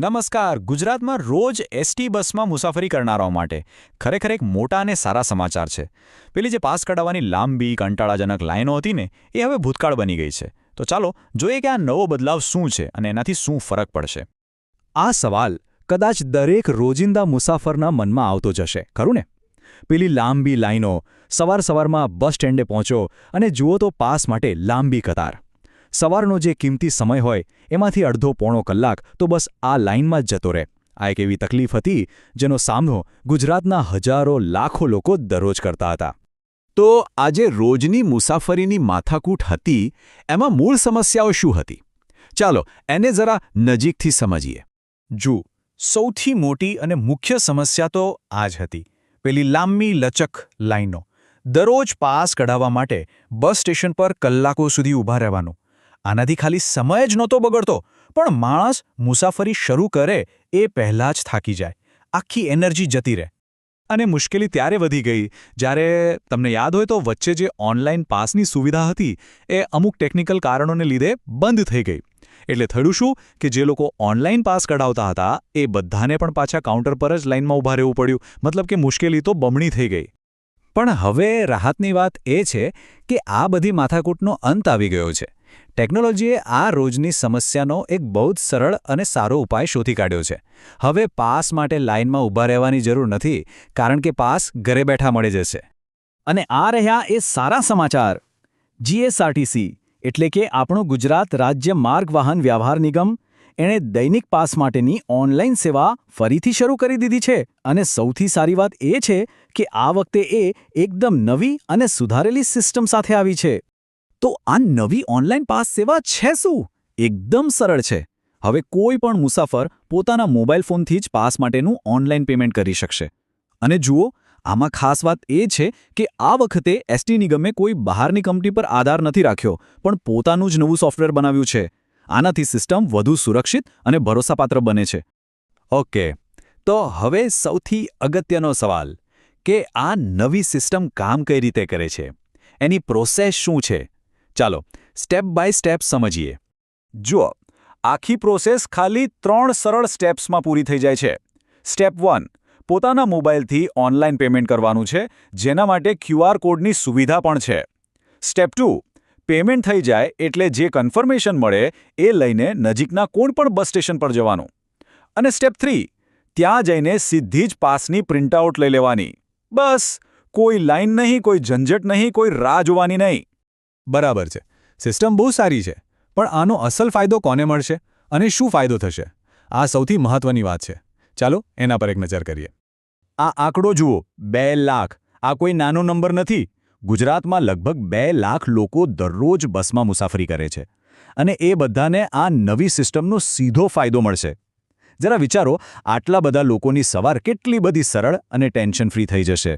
નમસ્કાર. ગુજરાતમાં રોજ એસટી બસમાં મુસાફરી કરનારાઓ માટે ખરેખર એક મોટા અને સારા સમાચાર છે. પેલી જે પાસ કઢાવવાની લાંબી કંટાળાજનક લાઈનો હતી ને એ હવે ભૂતકાળ બની ગઈ છે. તો ચાલો જોઈએ કે આ નવો બદલાવ શું છે અને એનાથી શું ફરક પડશે. આ સવાલ કદાચ દરેક રોજિંદા મુસાફરના મનમાં આવતો જશે, ખરું ને? પેલી લાંબી લાઈનો, સવારમાં બસ સ્ટેન્ડે પહોંચો અને જુઓ તો પાસ માટે લાંબી કતાર. સવારનો જે કિંમતી સમય હોય એમાંથી અડધો-પોણો કલાક તો બસ આ લાઇનમાં જ જતો રહે. આ એક એવી તકલીફ હતી જેનો સામનો ગુજરાતના હજારો લાખો લોકો દરરોજ કરતા હતા. તો આજે રોજની મુસાફરીની માથાકૂટ હતી, એમાં મૂળ સમસ્યાઓ શું હતી? ચાલો એને જરા નજીકથી સમજીએ. જુઓ, સૌથી મોટી અને મુખ્ય સમસ્યા તો આ જ હતી. પેલી લાંબી લચક લાઈનો. દરરોજ પાસ કઢાવવા માટે બસ સ્ટેશન પર કલાકો સુધી ઊભા રહેવાનું. આનાથી ખાલી સમય જ નહોતો બગડતો, પણ માણસ મુસાફરી શરૂ કરે એ પહેલાં જ થાકી જાય, આખી એનર્જી જતી રહે. અને મુશ્કેલી ત્યારે વધી ગઈ જ્યારે તમને યાદ હોય તો વચ્ચે જે ઓનલાઈન પાસની સુવિધા હતી એ અમુક ટેકનિકલ કારણોને લીધે બંધ થઈ ગઈ. એટલે થયું શું કે જે લોકો ઓનલાઈન પાસ કઢાવતા હતા એ બધાને પણ પાછા કાઉન્ટર પર જ લાઇનમાં ઊભા રહેવું પડ્યું. મતલબ કે મુશ્કેલી તો બમણી થઈ ગઈ. પણ હવે રાહતની વાત એ છે કે આ બધી માથાકૂટનો અંત આવી ગયો છે. ટેકનોલોજીએ આ રોજની સમસ્યાનો એક બહુ જ સરળ અને સારો ઉપાય શોધી કાઢ્યો છે. હવે પાસ માટે લાઇનમાં ઊભા રહેવાની જરૂર નથી, કારણ કે પાસ ઘરે બેઠા મળી જશે. અને આ રહ્યા એ સારા સમાચાર. જીએસઆરટીસી એટલે કે આપણું ગુજરાત રાજ્ય માર્ગ વાહન વ્યવહાર નિગમ એણે દૈનિક પાસ માટેની ઓનલાઈન સેવા ફરીથી શરૂ કરી દીધી છે. અને સૌથી સારી વાત એ છે કે આ વખતે એ એકદમ નવી અને સુધારેલી સિસ્ટમ સાથે આવી છે. તો આ નવી ઓનલાઈન પાસ સેવા છે શું? એકદમ સરળ છે. હવે કોઈ પણ મુસાફર પોતાના મોબાઈલ ફોનથી જ પાસ માટેનું ઓનલાઈન પેમેન્ટ કરી શકશે. અને જુઓ, આમાં ખાસ વાત એ છે કે આ વખતે એસટી નિગમે કોઈ બહારની કંપની પર આધાર નથી રાખ્યો, પણ પોતાનું જ નવું સોફ્ટવેર બનાવ્યું છે. આનાથી સિસ્ટમ વધુ સુરક્ષિત અને ભરોસાપાત્ર બને છે. ઓકે, તો હવે સૌથી અગત્યનો સવાલ કે આ નવી સિસ્ટમ કામ કઈ રીતે કરે છે? એની પ્રોસેસ શું છે? ચાલો સ્ટેપ બાય સ્ટેપ સમજીએ. જુઓ, આખી પ્રોસેસ ખાલી 3 સરળ સ્ટેપ્સમાં પૂરી થઈ જાય છે. સ્ટેપ 1, પોતાના મોબાઈલથી ઓનલાઈન પેમેન્ટ કરવાનું છે, જેના માટે QR કોડની સુવિધા પણ છે. સ્ટેપ 2, પેમેન્ટ થઈ જાય એટલે જે કન્ફર્મેશન મળે એ લઈને નજીકના કોઈ પણ બસ સ્ટેશન પર જવાનું. અને સ્ટેપ 3, ત્યાં જઈને સીધી જ પાસની પ્રિન્ટઆઉટ લઈ લેવાની. બસ, કોઈ લાઈન નહીં, કોઈ ઝંઝટ નહીં, કોઈ રાહ જોવાની નહીં. બરાબર છે. સિસ્ટમ બહુ સારી છે, પણ આનો અસલ ફાયદો કોને મળશે અને શું ફાયદો થશે? આ સૌથી મહત્વની વાત છે. ચાલો એના પર એક નજર કરીએ. આ આંકડો જુઓ, 2 લાખ. આ કોઈ નાનો નંબર નથી. ગુજરાતમાં લગભગ 2 લાખ લોકો દરરોજ બસમાં મુસાફરી કરે છે. અને એ બધાને આ નવી સિસ્ટમનો સીધો ફાયદો મળશે. જરા વિચારો, આટલા બધા લોકોની સવાર કેટલી બધી સરળ અને ટેન્શન ફ્રી થઈ જશે.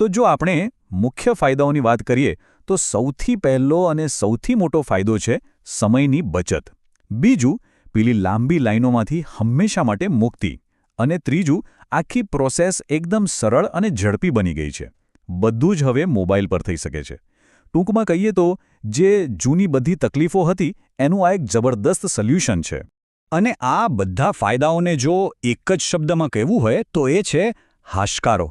તો જો આપણે મુખ્ય ફાયદાઓની વાત કરીએ તો સૌથી પહેલો અને સૌથી મોટો ફાયદો છે સમયની બચત. બીજું, પેલી લાંબી લાઈનોમાંથી હંમેશા માટે મુક્તિ. અને ત્રીજું, આખી પ્રોસેસ એકદમ સરળ અને ઝડપી બની ગઈ છે. બધું જ હવે મોબાઈલ પર થઈ શકે છે. ટૂંકમાં કહીએ તો જે જૂની બધી તકલીફો હતી એનું આ એક જબરદસ્ત સોલ્યુશન છે. અને આ બધા ફાયદાઓને જો એક જ શબ્દમાં કહેવું હોય તો એ છે હાશકારો.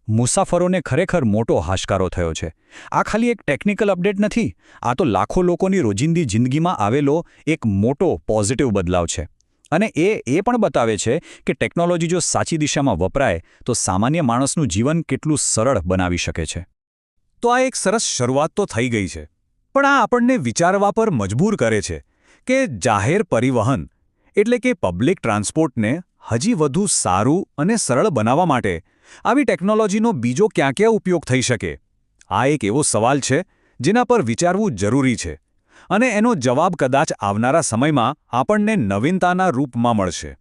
મુસાફરોને ખરેખર મોટો હાશકારો થયો છે. આ ખાલી એક ટેકનિકલ અપડેટ નથી, આ તો લાખો લોકોની રોજિંદી જિંદગીમાં આવેલો એક મોટો પોઝિટિવ બદલાવ છે. અને એ પણ બતાવે છે કે ટેકનોલોજી જો સાચી દિશામાં વપરાય તો સામાન્ય માણસનું જીવન કેટલું સરળ બનાવી શકે છે. તો આ એક સરસ શરૂઆત તો થઈ ગઈ છે, પણ આ આપણને વિચારવા પર મજબૂર કરે છે કે જાહેર પરિવહન એટલે કે પબ્લિક ટ્રાન્સપોર્ટને હજી વધુ સારું અને સરળ બનાવવા માટે આવી ટેકનોલોજીનો બીજો ક્યાં ક્યાં ઉપયોગ થઈ શકે? આ એક એવો સવાલ છે જેના પર વિચારવું જરૂરી છે. અને એનો જવાબ કદાચ આવનારા સમયમાં આપણને નવીનતાના રૂપમાં મળશે.